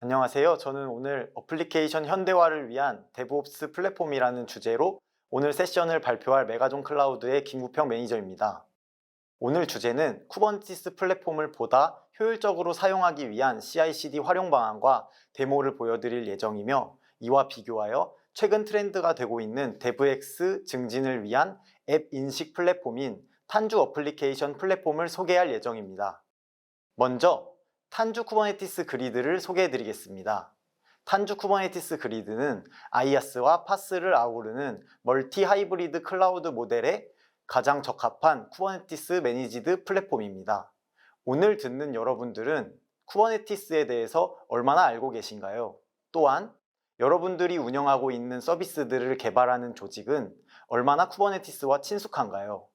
안녕하세요. 저는 오늘 어플리케이션 현대화를 위한 데브옵스 플랫폼이라는 주제로 오늘 세션을 발표할 메가존 클라우드의 김구평 매니저입니다. 오늘 주제는 쿠버네티스 플랫폼을 보다 효율적으로 사용하기 위한 CI/CD 활용 방안과 데모를 보여드릴 예정이며, 이와 비교하여 최근 트렌드가 되고 있는 DevX 증진을 위한 앱 인식 플랫폼인 탄주 어플리케이션 플랫폼을 소개할 예정입니다. 먼저 탄주 쿠버네티스 그리드를 소개해 드리겠습니다. 탄주 쿠버네티스 그리드는 아이아스와 파스를 아우르는 멀티 하이브리드 클라우드 모델에 가장 적합한 쿠버네티스 매니지드 플랫폼입니다. 오늘 듣는 여러분들은 쿠버네티스에 대해서 얼마나 알고 계신가요? 또한 여러분들이 운영하고 있는 서비스들을 개발하는 조직은 얼마나 쿠버네티스와 친숙한가요?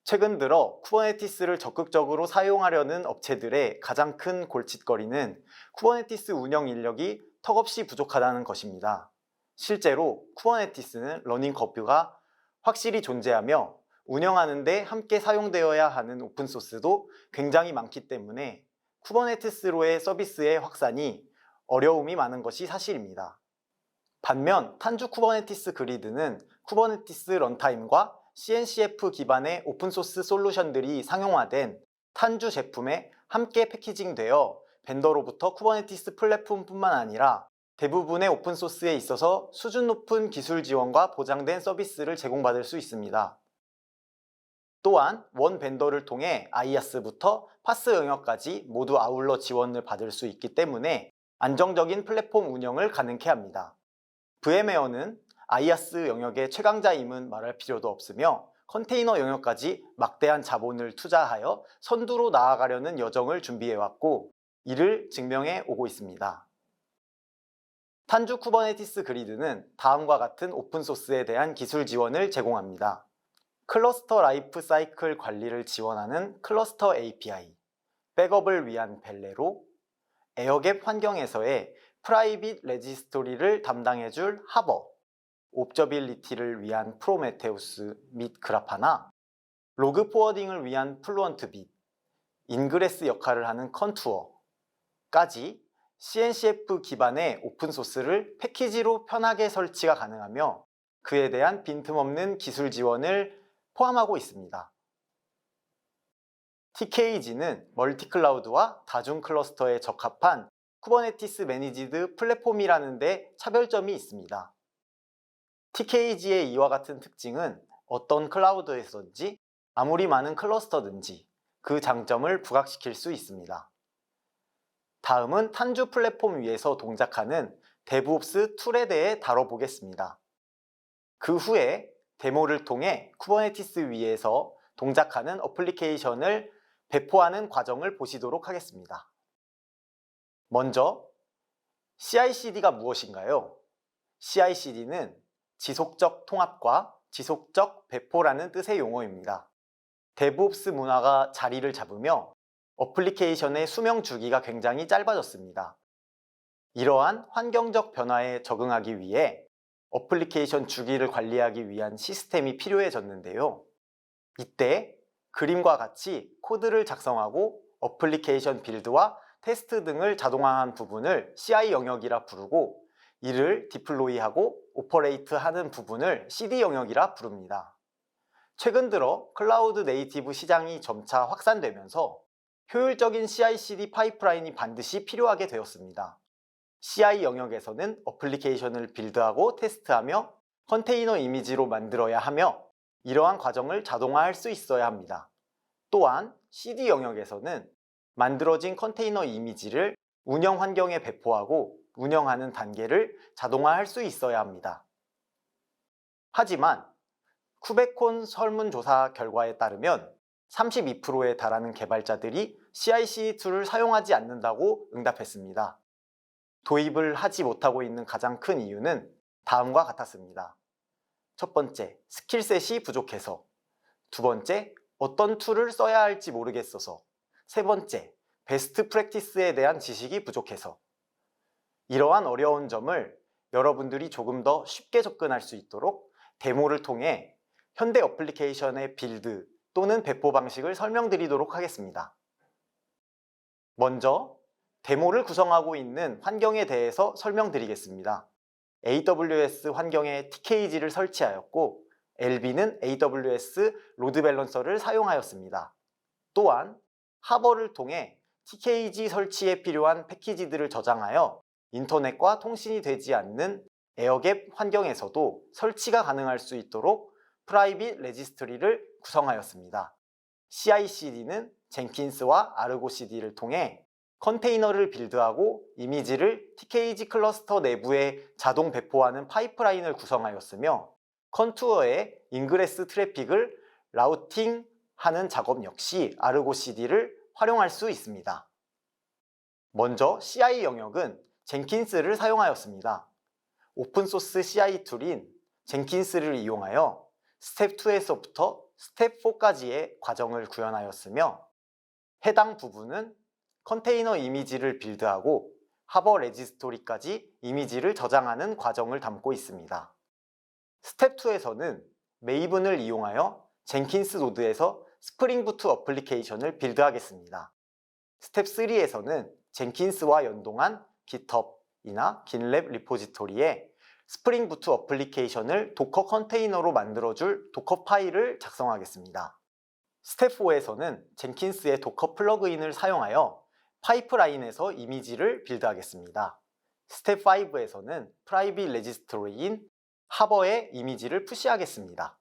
최근 들어 쿠버네티스를 적극적으로 사용하려는 업체들의 가장 큰 골칫거리는 쿠버네티스 운영 인력이 턱없이 부족하다는 것입니다. 실제로 쿠버네티스는 러닝 커브가 확실히 존재하며, 운영하는데 함께 사용되어야 하는 오픈소스도 굉장히 많기 때문에 쿠버네티스로의 서비스의 확산이 어려움이 많은 것이 사실입니다. 반면 탄주 쿠버네티스 그리드는 쿠버네티스 런타임과 CNCF 기반의 오픈소스 솔루션들이 상용화된 탄주 제품에 함께 패키징되어 벤더로부터 쿠버네티스 플랫폼뿐만 아니라 대부분의 오픈소스에 있어서 수준 높은 기술 지원과 보장된 서비스를 제공받을 수 있습니다. 또한 원 벤더를 통해 아이아스부터 파스 영역까지 모두 아울러 지원을 받을 수 있기 때문에 안정적인 플랫폼 운영을 가능케 합니다. VMware는 아이아스 영역의 최강자임은 말할 필요도 없으며, 컨테이너 영역까지 막대한 자본을 투자하여 선두로 나아가려는 여정을 준비해왔고, 이를 증명해 오고 있습니다. 탄주 쿠버네티스 그리드는 다음과 같은 오픈소스에 대한 기술 지원을 제공합니다. 클러스터 라이프 사이클 관리를 지원하는 클러스터 API, 백업을 위한 벨레로, 에어갭 환경에서의 프라이빗 레지스토리를 담당해줄 하버, 옵저빌리티를 위한 프로메테우스 및 그라파나, 로그 포워딩을 위한 플루언트 빛, 인그레스 역할을 하는 컨투어까지 CNCF 기반의 오픈소스를 패키지로 편하게 설치가 가능하며, 그에 대한 빈틈없는 기술 지원을 포함하고 있습니다. TKG는 멀티클라우드와 다중 클러스터에 적합한 쿠버네티스 매니지드 플랫폼이라는 데 차별점이 있습니다. TKG의 이와 같은 특징은 어떤 클라우드에서든지 아무리 많은 클러스터든지 그 장점을 부각시킬 수 있습니다. 다음은 탄주 플랫폼 위에서 동작하는 데브옵스 툴에 대해 다뤄보겠습니다. 그 후에 데모를 통해 쿠버네티스 위에서 동작하는 어플리케이션을 배포하는 과정을 보시도록 하겠습니다. 먼저 CI/CD가 무엇인가요? CI/CD는 지속적 통합과 지속적 배포라는 뜻의 용어입니다. 데브옵스 문화가 자리를 잡으며 어플리케이션의 수명 주기가 굉장히 짧아졌습니다. 이러한 환경적 변화에 적응하기 위해 어플리케이션 주기를 관리하기 위한 시스템이 필요해졌는데요. 이때 그림과 같이 코드를 작성하고 어플리케이션 빌드와 테스트 등을 자동화한 부분을 CI 영역이라 부르고, 이를 디플로이하고 오퍼레이트 하는 부분을 CD 영역이라 부릅니다. 최근 들어 클라우드 네이티브 시장이 점차 확산되면서 효율적인 CI/CD 파이프라인이 반드시 필요하게 되었습니다. CI 영역에서는 어플리케이션을 빌드하고 테스트하며 컨테이너 이미지로 만들어야 하며, 이러한 과정을 자동화할 수 있어야 합니다. 또한 CD 영역에서는 만들어진 컨테이너 이미지를 운영 환경에 배포하고 운영하는 단계를 자동화할 수 있어야 합니다. 하지만 쿠베콘 설문조사 결과에 따르면 32%에 달하는 개발자들이 CI/CD 툴을 사용하지 않는다고 응답했습니다. 도입을 하지 못하고 있는 가장 큰 이유는 다음과 같았습니다. 첫 번째, 스킬셋이 부족해서. 두 번째, 어떤 툴을 써야 할지 모르겠어서. 세 번째, 베스트 프랙티스에 대한 지식이 부족해서. 이러한 어려운 점을 여러분들이 조금 더 쉽게 접근할 수 있도록 데모를 통해 현대 어플리케이션의 빌드 또는 배포 방식을 설명드리도록 하겠습니다. 먼저 데모를 구성하고 있는 환경에 대해서 설명드리겠습니다. AWS 환경에 TKG를 설치하였고 LB는 AWS 로드 밸런서를 사용하였습니다. 또한 하버를 통해 TKG 설치에 필요한 패키지들을 저장하여 인터넷과 통신이 되지 않는 에어갭 환경에서도 설치가 가능할 수 있도록 프라이빗 레지스트리를 구성하였습니다. CI/CD는 젠킨스와 아르고 CD를 통해 컨테이너를 빌드하고 이미지를 TKG 클러스터 내부에 자동 배포하는 파이프라인을 구성하였으며 컨투어에 인그레스 트래픽을 라우팅하는 작업 역시 아르고 CD를 활용할 수 있습니다. 먼저 CI 영역은 젠킨스를 사용하였습니다. 오픈소스 CI 툴인 젠킨스를 이용하여 스텝 2에서부터 스텝 4까지의 과정을 구현하였으며 해당 부분은 컨테이너 이미지를 빌드하고 하버 레지스토리까지 이미지를 저장하는 과정을 담고 있습니다. 스텝 2에서는 메이븐을 이용하여 젠킨스 노드에서 스프링 부트 어플리케이션을 빌드하겠습니다. 스텝 3에서는 젠킨스와 연동한 GitHub이나 GitLab 리포지토리에 스프링 부트 어플리케이션을 도커 컨테이너로 만들어줄 도커 파일을 작성하겠습니다. 스텝 4에서는 젠킨스의 도커 플러그인을 사용하여 파이프라인에서 이미지를 빌드하겠습니다. 스텝 5에서는 프라이빗 레지스트리인 하버에 이미지를 푸시하겠습니다.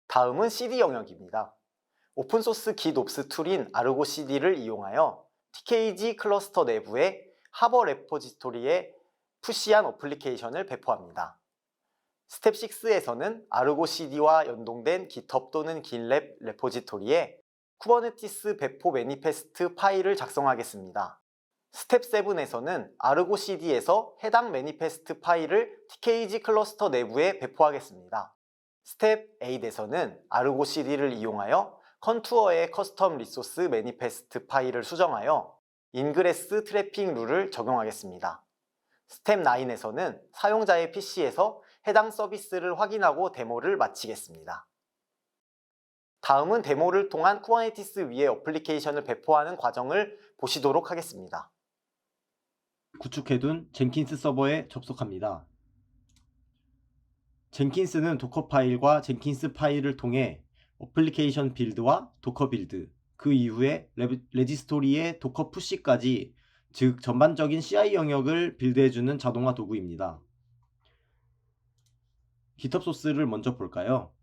다음은 CD 영역입니다. 오픈소스 GitOps 툴인 아르고 CD를 이용하여 TKG 클러스터 내부에 하버 레포지토리에 푸시한 어플리케이션을 배포합니다. 스텝 6에서는 아르고 CD와 연동된 GitHub 또는 GitLab 레포지토리에 쿠버네티스 배포 매니페스트 파일을 작성하겠습니다. 스텝 7에서는 아르고 CD에서 해당 매니페스트 파일을 TKG 클러스터 내부에 배포하겠습니다. 스텝 8에서는 아르고 CD를 이용하여 컨투어의 커스텀 리소스 매니페스트 파일을 수정하여 인그레스 트래픽 룰을 적용하겠습니다. 스텝 9에서는 사용자의 PC에서 해당 서비스를 확인하고 데모를 마치겠습니다. 다음은 데모를 통한 쿠버네티스 위에 어플리케이션을 배포하는 과정을 보시도록 하겠습니다. 구축해둔 젠킨스 서버에 접속합니다. 젠킨스는 도커 파일과 젠킨스 파일을 통해 어플리케이션 빌드와 도커 빌드, 그 이후에 레지스토리의 도커 푸시까지, 즉 전반적인 CI 영역을 빌드해주는 자동화 도구입니다. GitHub 소스를 먼저 볼까요?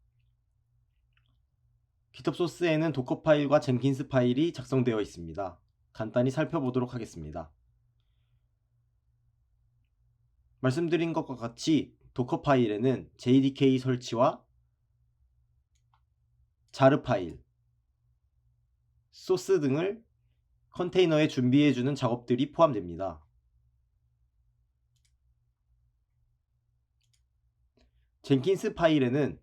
GitHub 소스에는 도커 파일과 젠킨스 파일이 작성되어 있습니다. 간단히 살펴보도록 하겠습니다. 말씀드린 것과 같이 도커 파일에는 JDK 설치와 자르 파일, 소스 등을 컨테이너에 준비해주는 작업들이 포함됩니다. 젠킨스 파일에는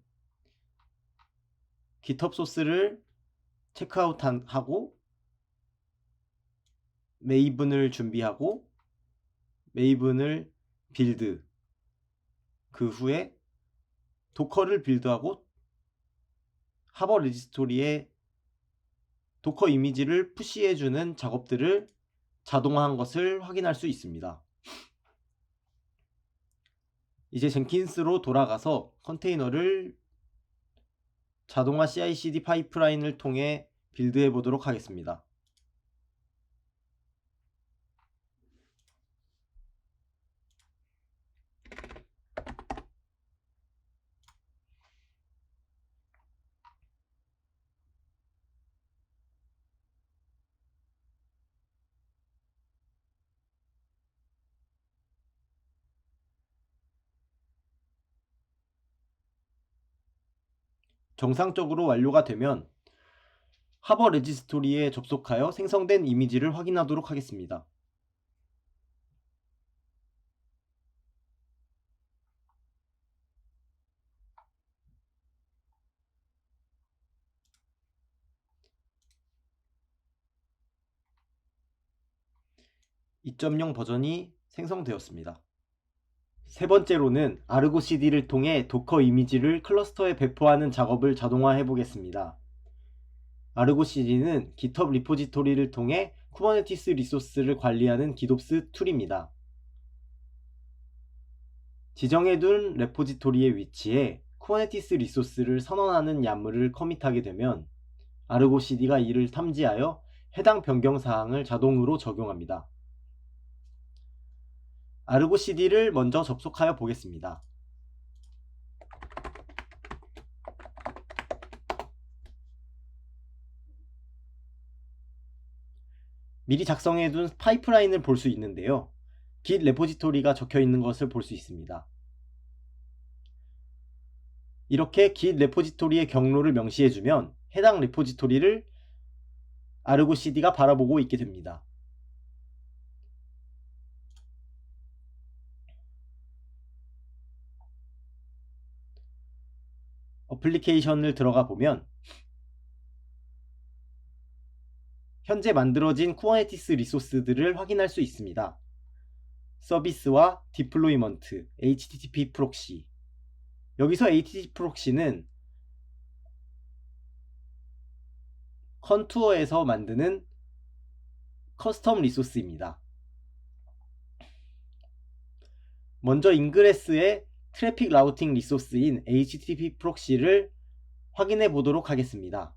GitHub 소스를 체크아웃하고 메이븐을 준비하고 메이븐을 빌드, 그 후에 도커를 빌드하고 하버 레지스토리에 도커 이미지를 푸시해주는 작업들을 자동화한 것을 확인할 수 있습니다. 이제 젠킨스로 돌아가서 컨테이너를 자동화 CI/CD 파이프라인을 통해 빌드해 보도록 하겠습니다. 정상적으로 완료가 되면 하버 레지스토리에 접속하여 생성된 이미지를 확인하도록 하겠습니다. (2.0) 버전이 생성되었습니다. 세 번째로는 아르고 CD를 통해 도커 이미지를 클러스터에 배포하는 작업을 자동화해 보겠습니다. 아르고 CD는 GitHub 리포지토리를 통해 쿠버네티스 리소스를 관리하는 기놉스 툴입니다. 지정해둔 레포지토리에 위치해 쿠버네티스 리소스를 선언하는 얌물을 커밋하게 되면 아르고 CD가 이를 탐지하여 해당 변경 사항을 자동으로 적용합니다. 아르고 CD를 먼저 접속하여 보겠습니다. 미리 작성해둔 파이프라인을 볼 수 있는데요. Git 레포지토리가 적혀 있는 것을 볼 수 있습니다. 이렇게 Git 레포지토리의 경로를 명시해주면 해당 레포지토리를 아르고 CD가 바라보고 있게 됩니다. 어플리케이션을 들어가 보면 현재 만들어진 쿠버네티스 리소스들을 확인할 수 있습니다. 서비스와 디플로이먼트, HTTP 프록시. 여기서 HTTP 프록시는 컨투어에서 만드는 커스텀 리소스입니다. 먼저 인그레스의 트래픽 라우팅 리소스인 HTTP 프록시를 확인해 보도록 하겠습니다.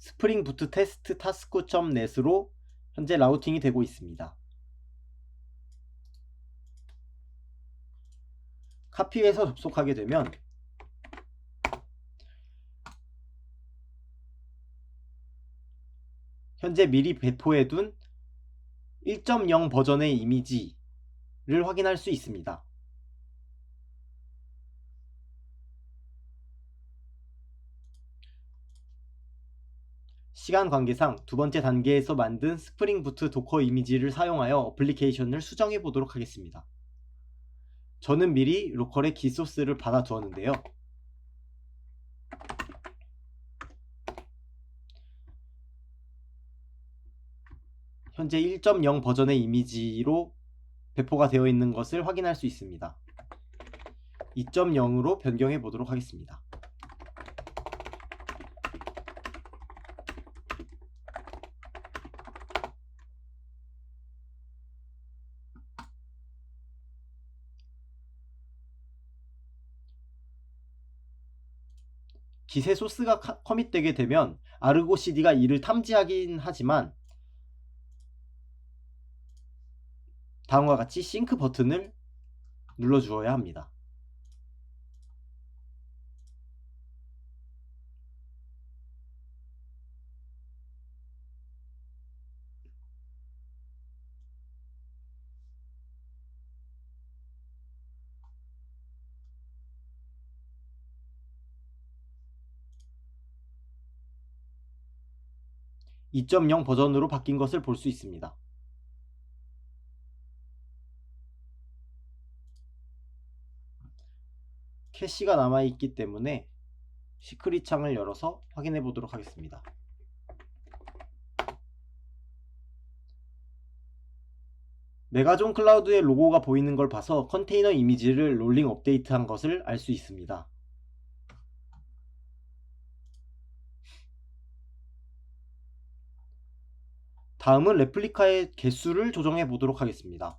스프링 부트 테스트 타스크.net으로 현재 라우팅이 되고 있습니다. 카피해서 접속하게 되면 현재 미리 배포해둔 1.0 버전의 이미지를 확인할 수 있습니다. 시간 관계상 두 번째 단계에서 만든 스프링 부트 도커 이미지를 사용하여 어플리케이션을 수정해 보도록 하겠습니다. 저는 미리 로컬에 기소스를 받아 두었는데요. 현재 1.0 버전의 이미지로 배포가 되어 있는 것을 확인할 수 있습니다. 2.0으로 변경해 보도록 하겠습니다. 기세 소스가 커밋되게 되면 아르고 CD가 이를 탐지하긴 하지만 다음과 같이 싱크 버튼을 눌러주어야 합니다. (2.0) 버전으로 바뀐 것을 볼 수 있습니다. 캐시가 남아있기 때문에 시크릿 창을 열어서 확인해 보도록 하겠습니다. 메가존 클라우드의 로고가 보이는 걸 봐서 컨테이너 이미지를 롤링 업데이트한 것을 알 수 있습니다. 다음은 레플리카의 개수를 조정해 보도록 하겠습니다.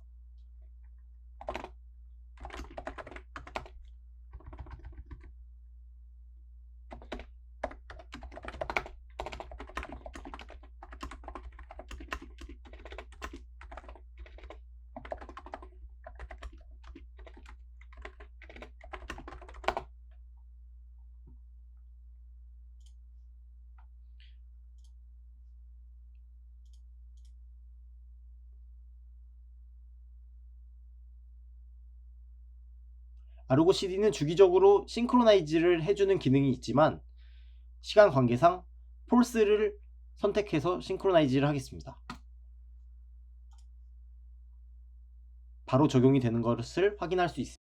아르고 CD는 주기적으로 싱크로나이즈를 해주는 기능이 있지만 시간 관계상 폴스를 선택해서 싱크로나이즈를 하겠습니다. 바로 적용이 되는 것을 확인할 수 있습니다.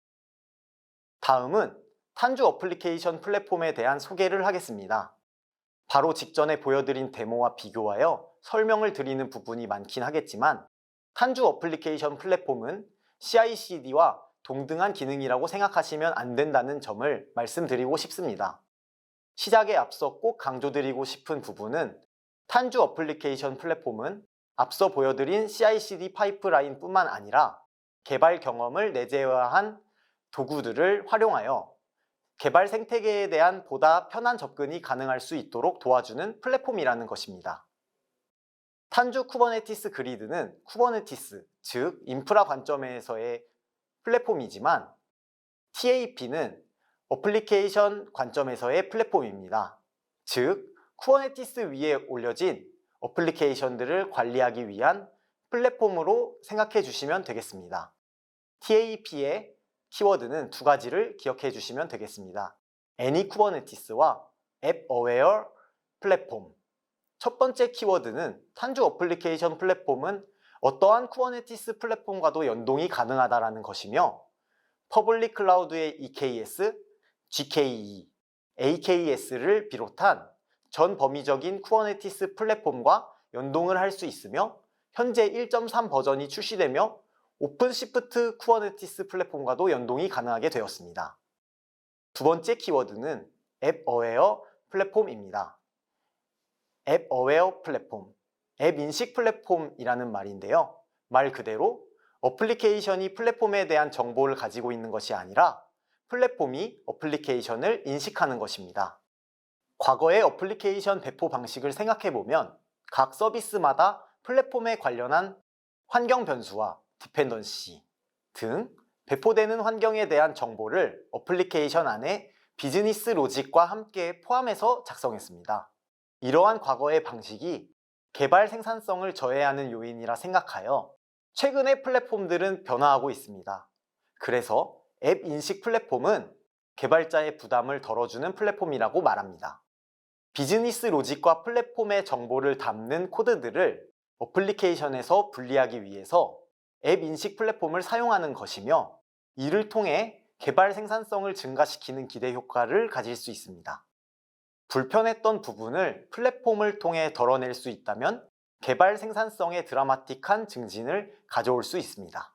다음은 탄주 어플리케이션 플랫폼에 대한 소개를 하겠습니다. 바로 직전에 보여드린 데모와 비교하여 설명을 드리는 부분이 많긴 하겠지만 탄주 어플리케이션 플랫폼은 CI/CD와 동등한 기능이라고 생각하시면 안 된다는 점을 말씀드리고 싶습니다. 시작에 앞서 꼭 강조드리고 싶은 부분은 탄주 어플리케이션 플랫폼은 앞서 보여드린 CI/CD 파이프라인 뿐만 아니라 개발 경험을 내재화한 도구들을 활용하여 개발 생태계에 대한 보다 편한 접근이 가능할 수 있도록 도와주는 플랫폼이라는 것입니다. 탄주 쿠버네티스 그리드는 쿠버네티스, 즉 인프라 관점에서의 플랫폼이지만 TAP는 어플리케이션 관점에서의 플랫폼입니다. 즉, 쿠버네티스 위에 올려진 어플리케이션들을 관리하기 위한 플랫폼으로 생각해 주시면 되겠습니다. TAP의 키워드는 두 가지를 기억해 주시면 되겠습니다. Any Kubernetes와 App Aware 플랫폼. 첫 번째 키워드는 탄주 어플리케이션 플랫폼은 어떠한 쿠버네티스 플랫폼과도 연동이 가능하다는 것이며 퍼블릭 클라우드의 EKS, GKE, AKS를 비롯한 전 범위적인 쿠버네티스 플랫폼과 연동을 할 수 있으며 현재 1.3 버전이 출시되며 오픈시프트 쿠버네티스 플랫폼과도 연동이 가능하게 되었습니다. 두 번째 키워드는 앱 어웨어 플랫폼입니다. 앱 어웨어 플랫폼, 앱 인식 플랫폼이라는 말인데요. 말 그대로 어플리케이션이 플랫폼에 대한 정보를 가지고 있는 것이 아니라 플랫폼이 어플리케이션을 인식하는 것입니다. 과거의 어플리케이션 배포 방식을 생각해보면 각 서비스마다 플랫폼에 관련한 환경 변수와 디펜던시 등 배포되는 환경에 대한 정보를 어플리케이션 안에 비즈니스 로직과 함께 포함해서 작성했습니다. 이러한 과거의 방식이 개발 생산성을 저해하는 요인이라 생각하여 최근의 플랫폼들은 변화하고 있습니다. 그래서 앱 인식 플랫폼은 개발자의 부담을 덜어주는 플랫폼이라고 말합니다. 비즈니스 로직과 플랫폼의 정보를 담는 코드들을 어플리케이션에서 분리하기 위해서 앱 인식 플랫폼을 사용하는 것이며 이를 통해 개발 생산성을 증가시키는 기대 효과를 가질 수 있습니다. 불편했던 부분을 플랫폼을 통해 덜어낼 수 있다면 개발 생산성에 드라마틱한 증진을 가져올 수 있습니다.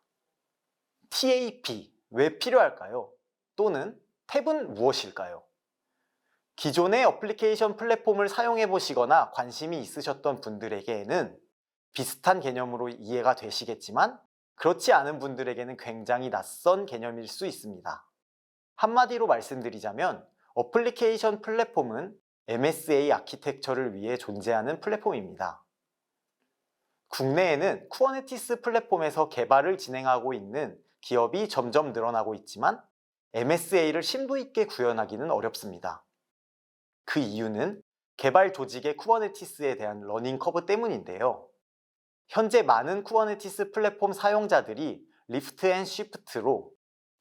TAP, 왜 필요할까요? 또는 탭은 무엇일까요? 기존의 어플리케이션 플랫폼을 사용해 보시거나 관심이 있으셨던 분들에게는 비슷한 개념으로 이해가 되시겠지만 그렇지 않은 분들에게는 굉장히 낯선 개념일 수 있습니다. 한마디로 말씀드리자면 어플리케이션 플랫폼은 MSA 아키텍처를 위해 존재하는 플랫폼입니다. 국내에는 쿠버네티스 플랫폼에서 개발을 진행하고 있는 기업이 점점 늘어나고 있지만 MSA를 심도 있게 구현하기는 어렵습니다. 그 이유는 개발 조직의 쿠버네티스에 대한 러닝 커브 때문인데요. 현재 많은 쿠버네티스 플랫폼 사용자들이 리프트 앤 쉬프트로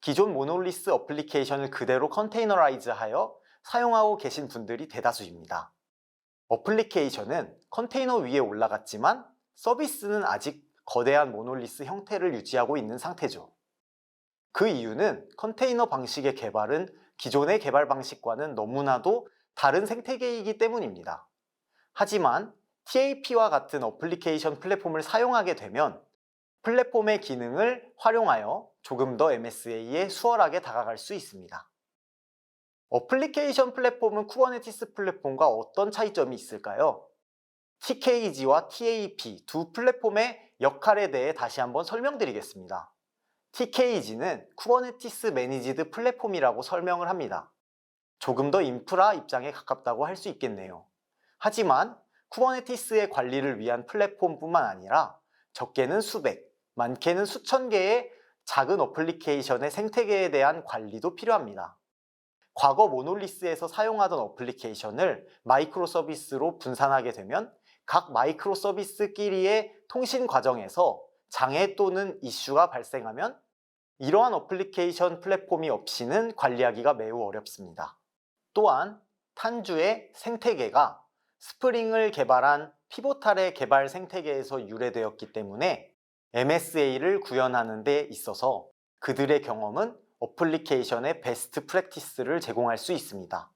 기존 모놀리스 어플리케이션을 그대로 컨테이너라이즈하여 사용하고 계신 분들이 대다수입니다. 어플리케이션은 컨테이너 위에 올라갔지만 서비스는 아직 거대한 모놀리스 형태를 유지하고 있는 상태죠. 그 이유는 컨테이너 방식의 개발은 기존의 개발 방식과는 너무나도 다른 생태계이기 때문입니다. 하지만 TAP와 같은 어플리케이션 플랫폼을 사용하게 되면 플랫폼의 기능을 활용하여 조금 더 MSA에 수월하게 다가갈 수 있습니다. 어플리케이션 플랫폼은 쿠버네티스 플랫폼과 어떤 차이점이 있을까요? TKG와 TAP 두 플랫폼의 역할에 대해 다시 한번 설명드리겠습니다. TKG는 쿠버네티스 매니지드 플랫폼이라고 설명을 합니다. 조금 더 인프라 입장에 가깝다고 할 수 있겠네요. 하지만 쿠버네티스의 관리를 위한 플랫폼뿐만 아니라 적게는 수백, 많게는 수천 개의 작은 어플리케이션의 생태계에 대한 관리도 필요합니다. 과거 모놀리스에서 사용하던 어플리케이션을 마이크로 서비스로 분산하게 되면 각 마이크로 서비스끼리의 통신 과정에서 장애 또는 이슈가 발생하면 이러한 어플리케이션 플랫폼이 없이는 관리하기가 매우 어렵습니다. 또한 탄주의 생태계가 스프링을 개발한 피보탈의 개발 생태계에서 유래되었기 때문에 MSA를 구현하는 데 있어서 그들의 경험은 어플리케이션의 베스트 프랙티스를 제공할 수 있습니다.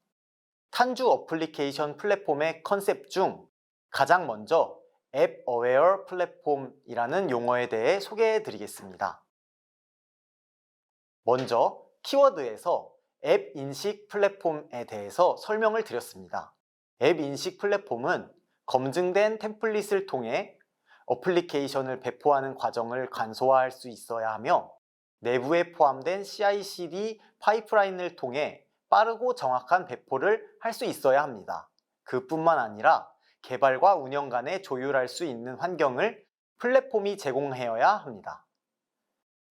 탄주 어플리케이션 플랫폼의 컨셉 중 가장 먼저 앱 어웨어 플랫폼이라는 용어에 대해 소개해 드리겠습니다. 먼저 키워드에서 앱 인식 플랫폼에 대해서 설명을 드렸습니다. 앱 인식 플랫폼은 검증된 템플릿을 통해 어플리케이션을 배포하는 과정을 간소화할 수 있어야 하며 내부에 포함된 CI/CD 파이프라인을 통해 빠르고 정확한 배포를 할 수 있어야 합니다. 그뿐만 아니라 개발과 운영 간에 조율할 수 있는 환경을 플랫폼이 제공하여야 합니다.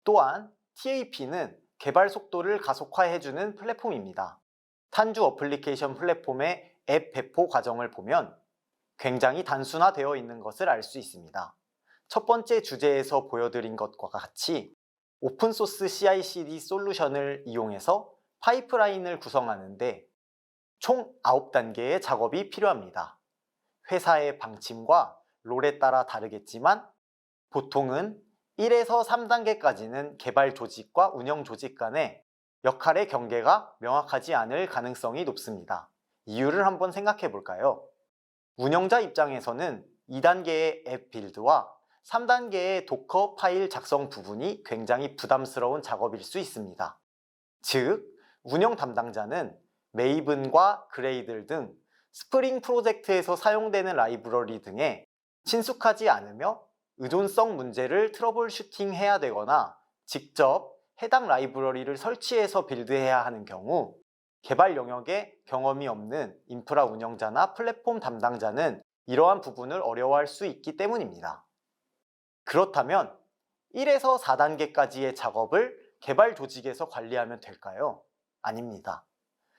또한 TAP는 개발 속도를 가속화해주는 플랫폼입니다. 탄주 어플리케이션 플랫폼의 앱 배포 과정을 보면 굉장히 단순화되어 있는 것을 알 수 있습니다. 첫 번째 주제에서 보여드린 것과 같이 오픈소스 CI/CD 솔루션을 이용해서 파이프라인을 구성하는데 총 9단계의 작업이 필요합니다. 회사의 방침과 롤에 따라 다르겠지만 보통은 1에서 3단계까지는 개발 조직과 운영 조직 간의 역할의 경계가 명확하지 않을 가능성이 높습니다. 이유를 한번 생각해 볼까요? 운영자 입장에서는 2단계의 앱 빌드와 3단계의 도커 파일 작성 부분이 굉장히 부담스러운 작업일 수 있습니다. 즉, 운영 담당자는 메이븐과 그레이들 등 스프링 프로젝트에서 사용되는 라이브러리 등에 친숙하지 않으며 의존성 문제를 트러블 슈팅해야 되거나 직접 해당 라이브러리를 설치해서 빌드해야 하는 경우 개발 영역에 경험이 없는 인프라 운영자나 플랫폼 담당자는 이러한 부분을 어려워할 수 있기 때문입니다. 그렇다면 1에서 4단계까지의 작업을 개발 조직에서 관리하면 될까요? 아닙니다.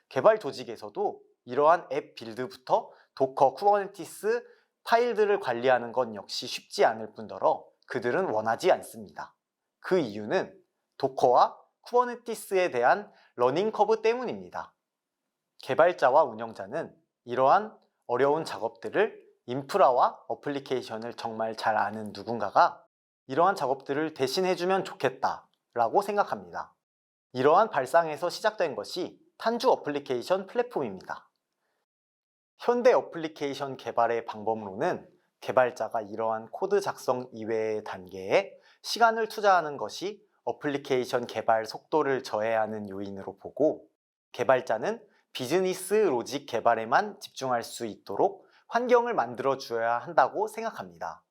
개발 조직에서도 이러한 앱 빌드부터 도커, 쿠버네티스 파일들을 관리하는 건 역시 쉽지 않을 뿐더러 그들은 원하지 않습니다. 그 이유는 도커와 쿠버네티스에 대한 러닝 커브 때문입니다. 개발자와 운영자는 이러한 어려운 작업들을 인프라와 어플리케이션을 정말 잘 아는 누군가가 이러한 작업들을 대신해주면 좋겠다라고 생각합니다. 이러한 발상에서 시작된 것이 탄주 어플리케이션 플랫폼입니다. 현대 어플리케이션 개발의 방법론은 개발자가 이러한 코드 작성 이외의 단계에 시간을 투자하는 것이 어플리케이션 개발 속도를 저해하는 요인으로 보고 개발자는 비즈니스 로직 개발에만 집중할 수 있도록 환경을 만들어 주어야 한다고 생각합니다.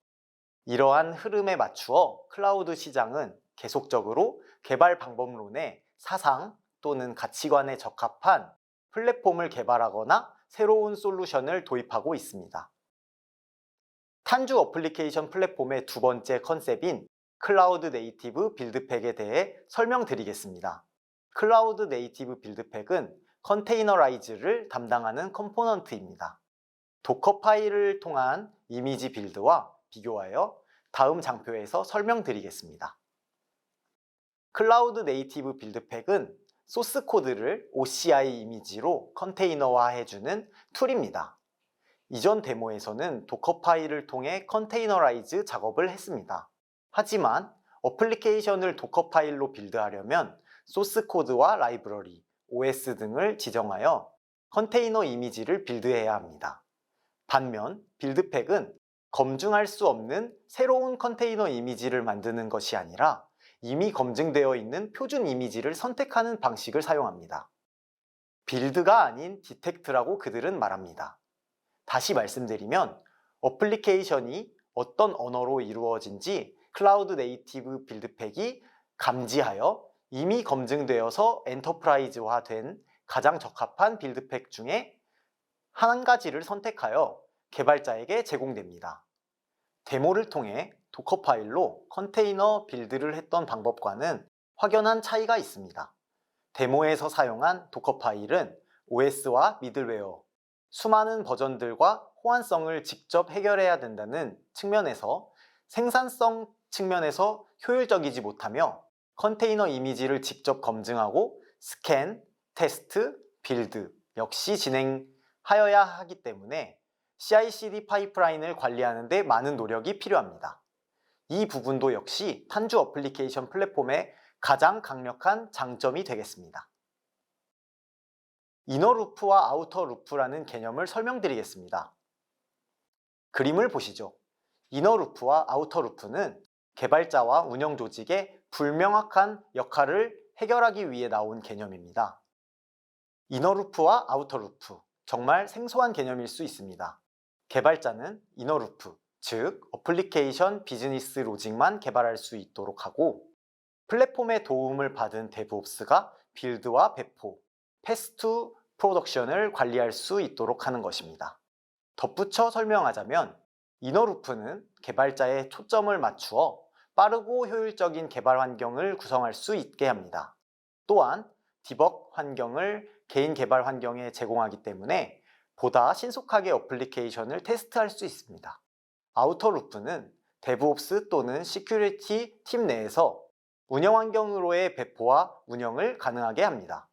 이러한 흐름에 맞추어 클라우드 시장은 계속적으로 개발 방법론의 사상 또는 가치관에 적합한 플랫폼을 개발하거나 새로운 솔루션을 도입하고 있습니다. 탄주 어플리케이션 플랫폼의 두 번째 컨셉인 클라우드 네이티브 빌드팩에 대해 설명드리겠습니다. 클라우드 네이티브 빌드팩은 컨테이너라이즈를 담당하는 컴포넌트입니다. 도커 파일을 통한 이미지 빌드와 비교하여 다음 장표에서 설명드리겠습니다. 클라우드 네이티브 빌드팩은 소스 코드를 OCI 이미지로 컨테이너화해주는 툴입니다. 이전 데모에서는 도커 파일을 통해 컨테이너라이즈 작업을 했습니다. 하지만 어플리케이션을 도커 파일로 빌드하려면 소스 코드와 라이브러리, OS 등을 지정하여 컨테이너 이미지를 빌드해야 합니다. 반면 빌드팩은 검증할 수 없는 새로운 컨테이너 이미지를 만드는 것이 아니라 이미 검증되어 있는 표준 이미지를 선택하는 방식을 사용합니다. 빌드가 아닌 디텍트라고 그들은 말합니다. 다시 말씀드리면 어플리케이션이 어떤 언어로 이루어진지 클라우드 네이티브 빌드팩이 감지하여 이미 검증되어서 엔터프라이즈화된 가장 적합한 빌드팩 중에 한 가지를 선택하여 개발자에게 제공됩니다. 데모를 통해 도커 파일로 컨테이너 빌드를 했던 방법과는 확연한 차이가 있습니다. 데모에서 사용한 도커 파일은 OS와 미들웨어, 수많은 버전들과 호환성을 직접 해결해야 된다는 측면에서 생산성 측면에서 효율적이지 못하며 컨테이너 이미지를 직접 검증하고 스캔, 테스트, 빌드 역시 진행하여야 하기 때문에 CI/CD 파이프라인을 관리하는 데 많은 노력이 필요합니다. 이 부분도 역시 탄주 어플리케이션 플랫폼의 가장 강력한 장점이 되겠습니다. 이너 루프와 아우터 루프라는 개념을 설명드리겠습니다. 그림을 보시죠. 이너 루프와 아우터 루프는 개발자와 운영 조직의 불명확한 역할을 해결하기 위해 나온 개념입니다. 이너 루프와 아우터 루프, 정말 생소한 개념일 수 있습니다. 개발자는 이너 루프, 즉 어플리케이션 비즈니스 로직만 개발할 수 있도록 하고, 플랫폼의 도움을 받은 데브옵스가 빌드와 배포, 패스 투 프로덕션을 관리할 수 있도록 하는 것입니다. 덧붙여 설명하자면 이너루프는 개발자의 초점을 맞추어 빠르고 효율적인 개발 환경을 구성할 수 있게 합니다. 또한 디버그 환경을 개인 개발 환경에 제공하기 때문에 보다 신속하게 어플리케이션을 테스트할 수 있습니다. 아우터루프는 데브옵스 또는 시큐리티 팀 내에서 운영 환경으로의 배포와 운영을 가능하게 합니다.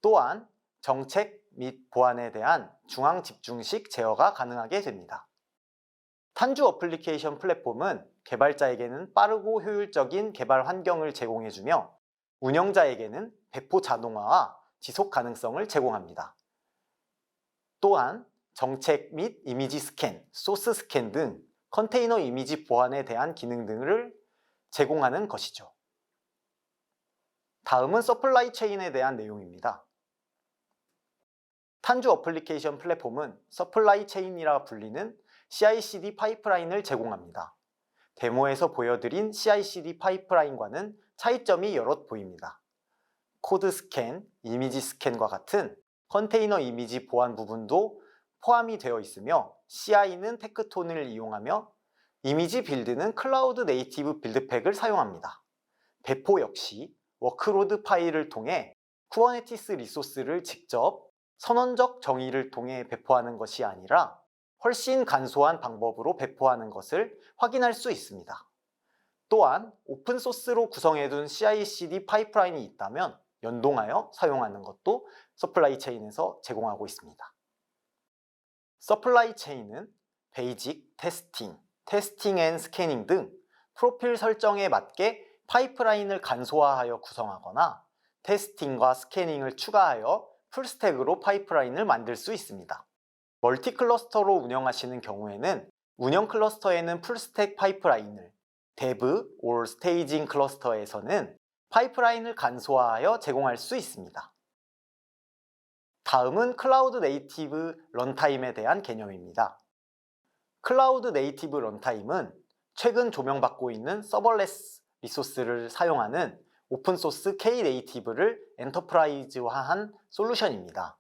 또한 정책 및 보안에 대한 중앙 집중식 제어가 가능하게 됩니다. 탄주 어플리케이션 플랫폼은 개발자에게는 빠르고 효율적인 개발 환경을 제공해주며 운영자에게는 배포 자동화와 지속 가능성을 제공합니다. 또한 정책 및 이미지 스캔, 소스 스캔 등 컨테이너 이미지 보안에 대한 기능 등을 제공하는 것이죠. 다음은 서플라이 체인에 대한 내용입니다. 탄주 어플리케이션 플랫폼은 서플라이 체인이라 불리는 CI/CD 파이프라인을 제공합니다. 데모에서 보여드린 CI/CD 파이프라인과는 차이점이 여럿 보입니다. 코드 스캔, 이미지 스캔과 같은 컨테이너 이미지 보안 부분도 포함이 되어 있으며 CI는 테크톤을 이용하며 이미지 빌드는 클라우드 네이티브 빌드팩을 사용합니다. 배포 역시 워크로드 파일을 통해 쿠버네티스 리소스를 직접 선언적 정의를 통해 배포하는 것이 아니라 훨씬 간소한 방법으로 배포하는 것을 확인할 수 있습니다. 또한 오픈소스로 구성해둔 CI/CD 파이프라인이 있다면 연동하여 사용하는 것도 서플라이 체인에서 제공하고 있습니다. 서플라이 체인은 베이직, 테스팅 앤 스캐닝 등 프로필 설정에 맞게 파이프라인을 간소화하여 구성하거나 테스팅과 스캐닝을 추가하여 풀스택으로 파이프라인을 만들 수 있습니다. 멀티 클러스터로 운영하시는 경우에는 운영 클러스터에는 풀스택 파이프라인을, 데브 or 스테이징 클러스터에서는 파이프라인을 간소화하여 제공할 수 있습니다. 다음은 클라우드 네이티브 런타임에 대한 개념입니다. 클라우드 네이티브 런타임은 최근 조명받고 있는 서버레스 리소스를 사용하는 오픈소스 K네이티브를 엔터프라이즈화한 솔루션입니다.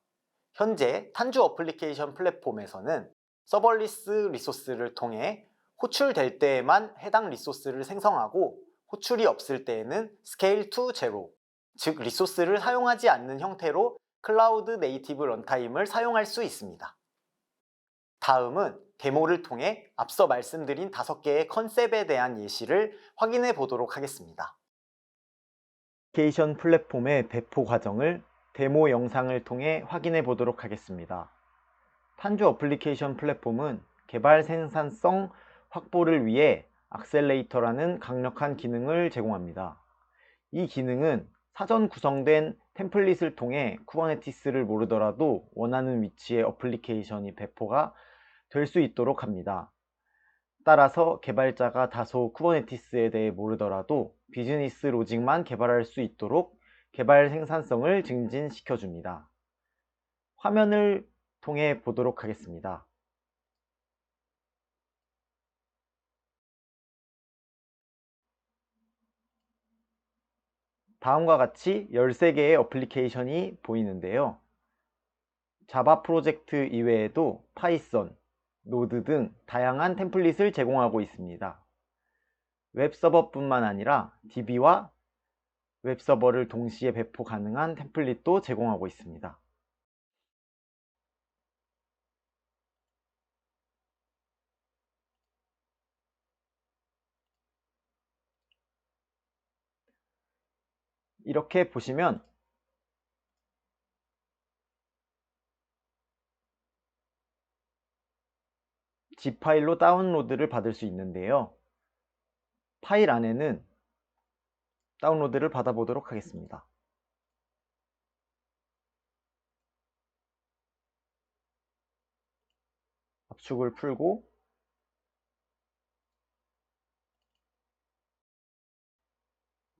현재 탄주 어플리케이션 플랫폼에서는 서버리스 리소스를 통해 호출될 때에만 해당 리소스를 생성하고 호출이 없을 때에는 스케일 투 제로, 즉 리소스를 사용하지 않는 형태로 클라우드 네이티브 런타임을 사용할 수 있습니다. 다음은 데모를 통해 앞서 말씀드린 5개의 컨셉에 대한 예시를 확인해 보도록 하겠습니다. 어플리케이션 플랫폼의 배포 과정을 데모 영상을 통해 확인해 보도록 하겠습니다. 탄주 어플리케이션 플랫폼은 개발 생산성 확보를 위해 악셀레이터라는 강력한 기능을 제공합니다. 이 기능은 사전 구성된 템플릿을 통해 쿠버네티스를 모르더라도 원하는 위치의 어플리케이션이 배포가 될 수 있도록 합니다. 따라서 개발자가 다소 쿠버네티스에 대해 모르더라도 비즈니스 로직만 개발할 수 있도록 개발 생산성을 증진시켜 줍니다. 화면을 통해 보도록 하겠습니다. 다음과 같이 13개의 어플리케이션이 보이는데요. 자바 프로젝트 이외에도 파이썬, 노드 등 다양한 템플릿을 제공하고 있습니다. 웹서버뿐만 아니라 DB와 웹서버를 동시에 배포 가능한 템플릿도 제공하고 있습니다. 이렇게 보시면 zip 파일로 다운로드를 받을 수 있는데요. 파일 안에는 다운로드를 받아보도록 하겠습니다. 압축을 풀고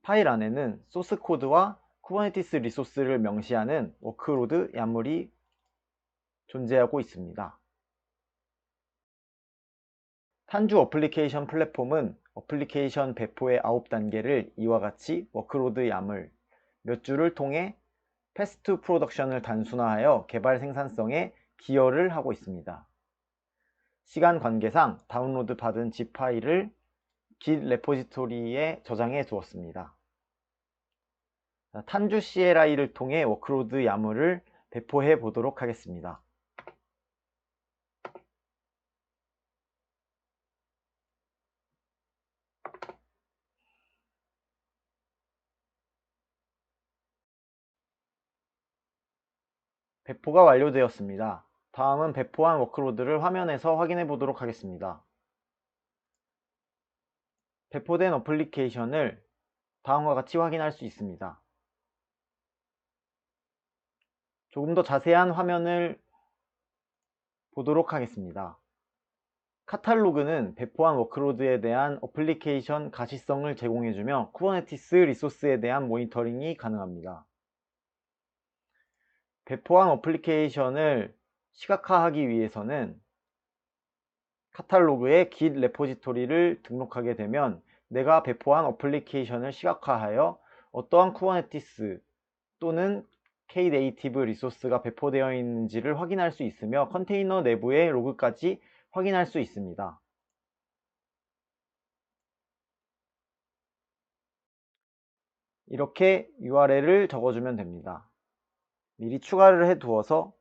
파일 안에는 소스 코드와 쿠버네티스 리소스를 명시하는 워크로드 야물이 존재하고 있습니다. 탄주 어플리케이션 플랫폼은 어플리케이션 배포의 9단계를 이와 같이 워크로드 야물 몇 줄을 통해 패스트 프로덕션을 단순화하여 개발 생산성에 기여를 하고 있습니다. 시간 관계상 다운로드 받은 zip 파일을 Git 레포지토리에 저장해 두었습니다. 탄주 CLI를 통해 워크로드 야물을 배포해 보도록 하겠습니다. 배포가 완료되었습니다. 다음은 배포한 워크로드를 화면에서 확인해 보도록 하겠습니다. 배포된 어플리케이션을 다음과 같이 확인할 수 있습니다. 조금 더 자세한 화면을 보도록 하겠습니다. 카탈로그는 배포한 워크로드에 대한 어플리케이션 가시성을 제공해주며 쿠버네티스 리소스에 대한 모니터링이 가능합니다. 배포한 어플리케이션을 시각화하기 위해서는 카탈로그에 Git 레포지토리를 등록하게 되면 내가 배포한 어플리케이션을 시각화하여 어떠한 쿠버네티스 또는 K네이티브 리소스가 배포되어 있는지를 확인할 수 있으며 컨테이너 내부의 로그까지 확인할 수 있습니다. 이렇게 URL을 적어주면 됩니다. 미리 추가를 해 두어서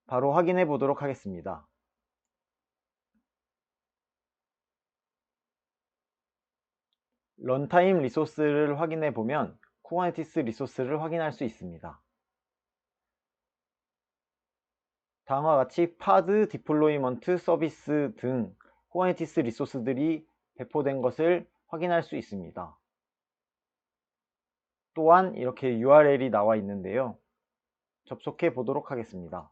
바로 확인해 보도록 하겠습니다. 런타임 리소스를 확인해 보면 쿠버네티스 리소스를 확인할 수 있습니다. 다음과 같이 파드, 디플로이먼트, 서비스 등 쿠버네티스 리소스들이 배포된 것을 확인할 수 있습니다. 또한 이렇게 URL이 나와 있는데요. 접속해 보도록 하겠습니다.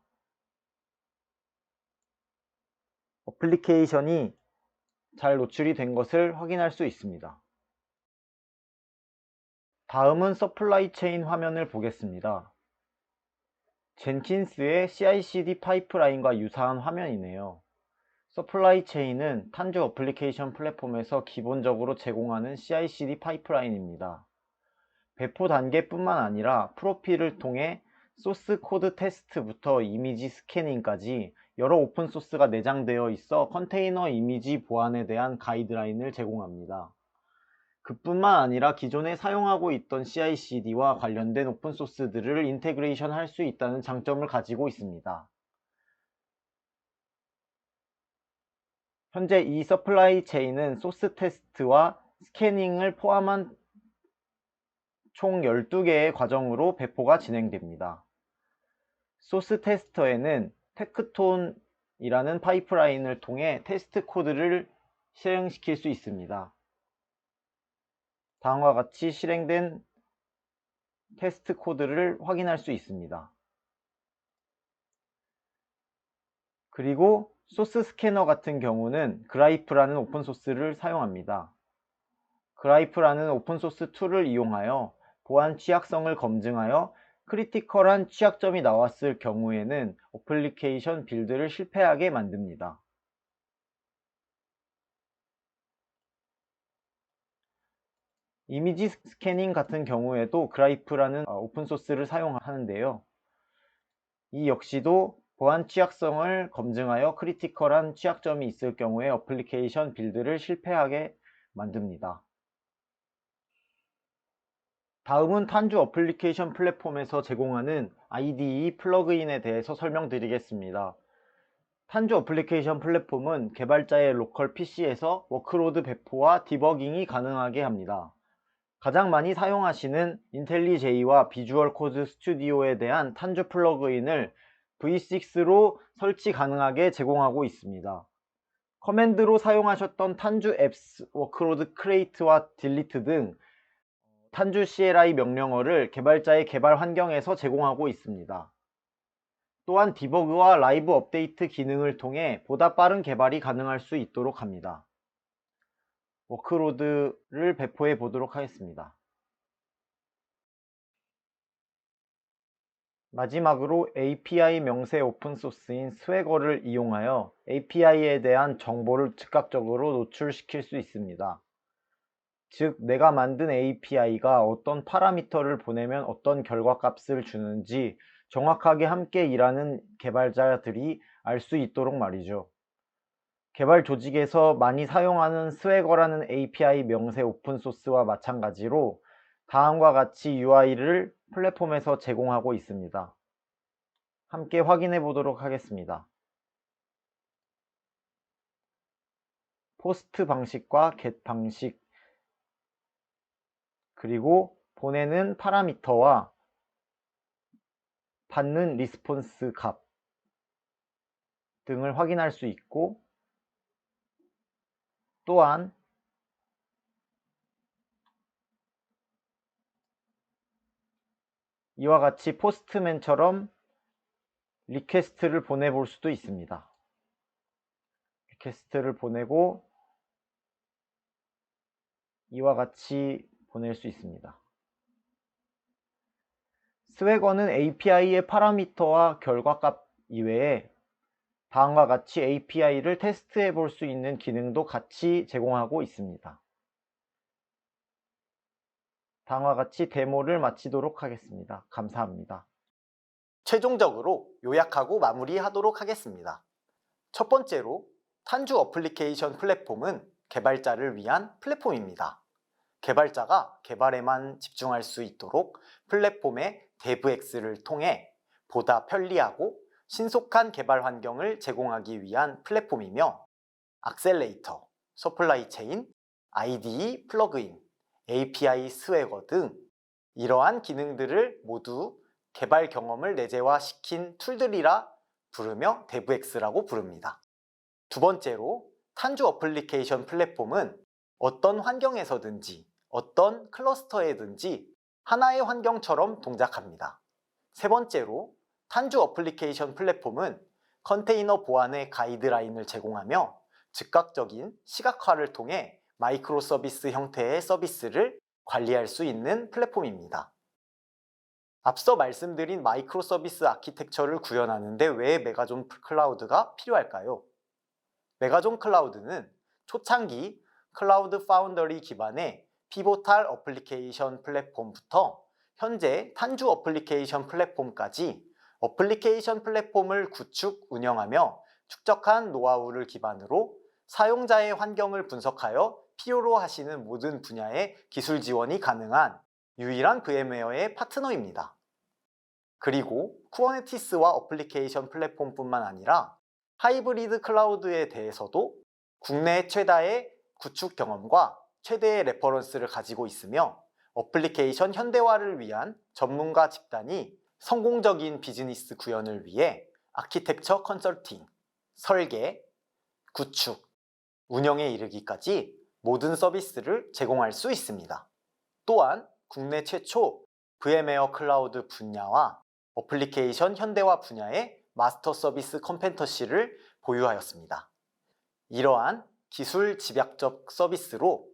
어플리케이션이 잘 노출이 된 것을 확인할 수 있습니다. 다음은 서플라이 체인 화면을 보겠습니다. 젠킨스의 CI/CD 파이프라인과 유사한 화면이네요. 서플라이 체인은 탄주 어플리케이션 플랫폼에서 기본적으로 제공하는 CI/CD 파이프라인입니다. 배포 단계뿐만 아니라 프로필을 통해 소스 코드 테스트부터 이미지 스캐닝까지 여러 오픈소스가 내장되어 있어 컨테이너 이미지 보안에 대한 가이드라인을 제공합니다. 그뿐만 아니라 기존에 사용하고 있던 CI/CD와 관련된 오픈소스들을 인테그레이션 할 수 있다는 장점을 가지고 있습니다. 현재 이 서플라이 체인은 소스 테스트와 스캐닝을 포함한 총 12개의 과정으로 배포가 진행됩니다. 소스 테스터에는 테크톤이라는 파이프라인을 통해 테스트 코드를 실행시킬 수 있습니다. 다음과 같이 실행된 테스트 코드를 확인할 수 있습니다. 그리고 소스 스캐너 같은 경우는 그라이프라는 오픈소스를 사용합니다. 그라이프라는 오픈소스 툴을 이용하여 보안 취약성을 검증하여 크리티컬한 취약점이 나왔을 경우에는 어플리케이션 빌드를 실패하게 만듭니다. 이미지 스캐닝 같은 경우에도 그라이프라는 오픈소스를 사용하는데요. 이 역시도 보안 취약성을 검증하여 크리티컬한 취약점이 있을 경우에 어플리케이션 빌드를 실패하게 만듭니다. 다음은 탄주 어플리케이션 플랫폼에서 제공하는 IDE 플러그인에 대해서 설명드리겠습니다. 탄주 어플리케이션 플랫폼은 개발자의 로컬 PC에서 워크로드 배포와 디버깅이 가능하게 합니다. 가장 많이 사용하시는 인텔리제이와 비주얼 코드 스튜디오에 대한 탄주 플러그인을 V6로 설치 가능하게 제공하고 있습니다. 커맨드로 사용하셨던 탄주 앱스, 워크로드 크리에이트와 딜리트 등 탄주 CLI 명령어를 개발자의 개발 환경에서 제공하고 있습니다. 또한 디버그와 라이브 업데이트 기능을 통해 보다 빠른 개발이 가능할 수 있도록 합니다. 워크로드를 배포해 보도록 하겠습니다. 마지막으로 API 명세 오픈소스인 스웨거를 이용하여 API에 대한 정보를 즉각적으로 노출시킬 수 있습니다. 즉, 내가 만든 API가 어떤 파라미터를 보내면 어떤 결과값을 주는지 정확하게 함께 일하는 개발자들이 알 수 있도록 말이죠. 개발 조직에서 많이 사용하는 스웨거라는 API 명세 오픈소스와 마찬가지로 다음과 같이 UI를 플랫폼에서 제공하고 있습니다. 함께 확인해 보도록 하겠습니다. 포스트 방식과 get 방식, 그리고 보내는 파라미터와 받는 리스폰스 값 등을 확인할 수 있고, 또한 이와 같이 포스트맨처럼 리퀘스트를 보내볼 수도 있습니다. 리퀘스트를 보내고 이와 같이 보낼 수 있습니다. 스웨거는 API의 파라미터와 결과값 이외에 다음과 같이 API를 테스트해 볼 수 있는 기능도 같이 제공하고 있습니다. 다음과 같이 데모를 마치도록 하겠습니다. 감사합니다. 최종적으로 요약하고 마무리하도록 하겠습니다. 첫 번째로 탄주 어플리케이션 플랫폼은 개발자를 위한 플랫폼입니다. 개발자가 개발에만 집중할 수 있도록 플랫폼의 DevX를 통해 보다 편리하고 신속한 개발 환경을 제공하기 위한 플랫폼이며, 악셀레이터, 서플라이 체인, IDE 플러그인, API 스웨거 등 이러한 기능들을 모두 개발 경험을 내재화시킨 툴들이라 부르며 DevX라고 부릅니다. 두 번째로 탄주 어플리케이션 플랫폼은 어떤 환경에서든지 어떤 클러스터에든지 하나의 환경처럼 동작합니다. 세 번째로 탄주 어플리케이션 플랫폼은 컨테이너 보안의 가이드라인을 제공하며 즉각적인 시각화를 통해 마이크로 서비스 형태의 서비스를 관리할 수 있는 플랫폼입니다. 앞서 말씀드린 마이크로 서비스 아키텍처를 구현하는데 왜 메가존 클라우드가 필요할까요? 메가존 클라우드는 초창기 클라우드 파운더리 기반의 피보탈 어플리케이션 플랫폼부터 현재 탄주 어플리케이션 플랫폼까지 어플리케이션 플랫폼을 구축, 운영하며 축적한 노하우를 기반으로 사용자의 환경을 분석하여 필요로 하시는 모든 분야의 기술 지원이 가능한 유일한 VM웨어의 파트너입니다. 그리고 쿠버네티스와 어플리케이션 플랫폼뿐만 아니라 하이브리드 클라우드에 대해서도 국내 최다의 구축 경험과 최대의 레퍼런스를 가지고 있으며, 어플리케이션 현대화를 위한 전문가 집단이 성공적인 비즈니스 구현을 위해 아키텍처 컨설팅, 설계, 구축, 운영에 이르기까지 모든 서비스를 제공할 수 있습니다. 또한 국내 최초 VM웨어 클라우드 분야와 어플리케이션 현대화 분야의 마스터 서비스 컴페턴시를 보유하였습니다. 이러한 기술 집약적 서비스로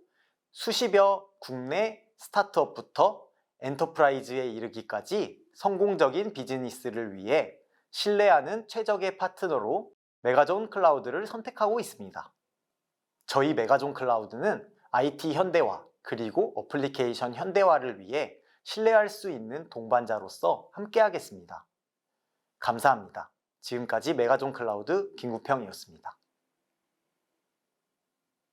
수십여 국내 스타트업부터 엔터프라이즈에 이르기까지 성공적인 비즈니스를 위해 신뢰하는 최적의 파트너로 메가존 클라우드를 선택하고 있습니다. 저희 메가존 클라우드는 IT 현대화 그리고 어플리케이션 현대화를 위해 신뢰할 수 있는 동반자로서 함께하겠습니다. 감사합니다. 지금까지 메가존 클라우드 김구평이었습니다.